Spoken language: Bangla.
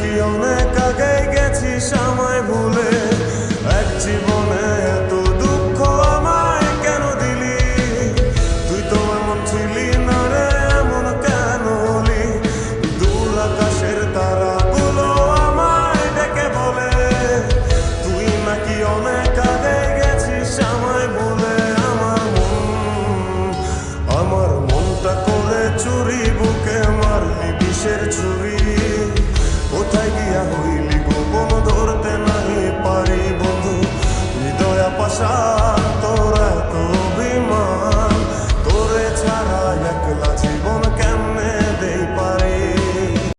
নাকি অনেক আগে গেছিস আমায় ভুলে? এক জীবনে এত দুঃখ আমায় কেন দিলি? তুই তো এমন ছিলি না রে, এমন কেন হলি? দূর আকাশের তারাগুলো আমায় ডেকে বলে তুই নাকি অনেক আগে গেছিস আমায় ভুলে। আমার মনটা করে চুরি, বুকে মারলি বিষের ছুরি।